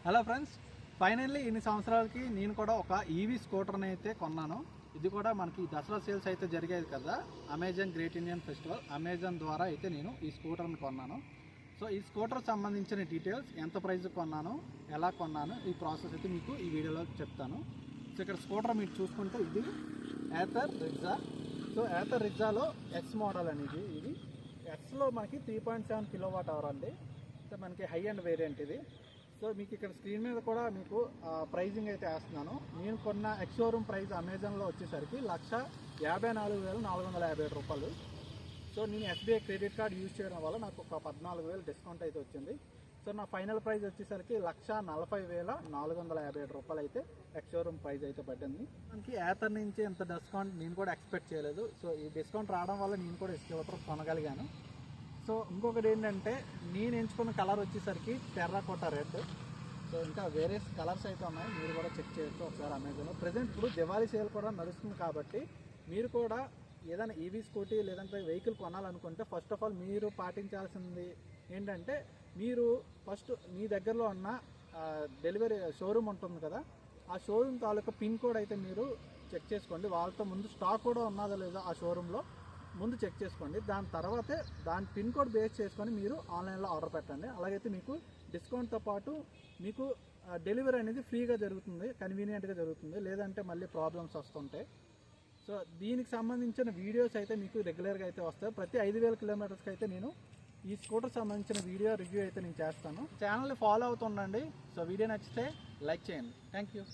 Hello friends, finally ఇన్ని సంవత్సరాలకి నేను కూడా ఒక ఈవీ స్కూటర్ని అయితే కొన్నాను. ఇది కూడా మనకి దసరా సేల్స్ అయితే జరిగేది కదా, Amazon great Indian festival, Amazon ద్వారా అయితే నేను ఈ స్కూటర్ని కొన్నాను. సో ఈ స్కూటర్ సంబంధించిన డీటెయిల్స్, ఎంత ప్రైస్ కొన్నాను, ఎలా కొన్నాను, ఈ ప్రాసెస్ అయితే మీకు ఈ వీడియోలో చెప్తాను. సో ఇక్కడ స్కూటర్ మీరు చూసుకుంటే ఇది ఏథర్ రిజా. సో ఏథర్ రిజాలో ఎస్ మోడల్ అనేది, ఇది ఎస్లో మనకి 3.7 kWh అండి. సో మనకి హై అండ్ వేరియంట్ ఇది. సో మీకు ఇక్కడ స్క్రీన్ మీద కూడా మీకు ప్రైజింగ్ అయితే వేస్తున్నాను. నేను కొన్న ఎక్స్ షోరూమ్ ప్రైస్ అమెజాన్లో వచ్చేసరికి 1,54,450 రూపాయలు. సో నేను ఎస్బీఐ క్రెడిట్ కార్డ్ యూజ్ చేయడం వల్ల నాకు ఒక 14,000 డిస్కౌంట్ అయితే వచ్చింది. సో నా ఫైనల్ ప్రైస్ వచ్చేసరికి 1,40,450 రూపాయలు అయితే ఎక్స్ షోరూమ్ ప్రైస్ అయితే పడింది. మనకి ఏథర్ నుంచి ఇంత డిస్కౌంట్ నేను కూడా ఎక్స్పెక్ట్ చేయలేదు. సో ఈ డిస్కౌంట్ రావడం వల్ల నేను కూడా ఈ స్కూటర్ కొనగలిగాను. సో ఇంకొకటి ఏంటంటే, నేను ఎంచుకున్న కలర్ వచ్చేసరికి టెర్రాకోటా రెడ్. సో ఇంకా వేరే కలర్స్ అయితే ఉన్నాయి, మీరు కూడా చెక్ చేయొచ్చు ఒకసారి అమెజాన్లో. ప్రజెంట్ ఇప్పుడు దివాళీ సేల్ కూడా నడుస్తుంది కాబట్టి మీరు కూడా ఏదైనా ఈవీ స్కూటీ లేదంటే వెహికల్ కొనాలనుకుంటే ఫస్ట్ ఆఫ్ ఆల్ మీరు పాటించాల్సింది ఏంటంటే, మీరు ఫస్ట్ మీ దగ్గరలో ఉన్న డెలివరీ షోరూమ్ ఉంటుంది కదా, ఆ షోరూమ్ తాలూకా పిన్ కోడ్ అయితే మీరు చెక్ చేసుకోండి. వాళ్ళతో ముందు స్టాక్ కూడా ఉన్నదా లేదా ఆ షోరూంలో ముందు చెక్ చేసుకోండి. దాని తర్వాతే దాని పిన్ కోడ్ బేస్ చేసుకొని మీరు ఆన్లైన్లో ఆర్డర్ పెట్టండి. అలాగైతే మీకు డిస్కౌంట్తో పాటు మీకు డెలివరీ అనేది ఫ్రీగా జరుగుతుంది, కన్వీనియంట్గా జరుగుతుంది. లేదంటే మళ్ళీ ప్రాబ్లమ్స్ వస్తుంటాయి. సో దీనికి సంబంధించిన వీడియోస్ అయితే మీకు రెగ్యులర్గా అయితే వస్తాయి. ప్రతి 5,000 కిలోమీటర్స్కి అయితే నేను ఈ స్కూటర్ సంబంధించిన వీడియో రివ్యూ అయితే నేను చేస్తాను. ఛానల్ని ఫాలో అవుతుండండి. సో వీడియో నచ్చితే లైక్ చేయండి. Thank you.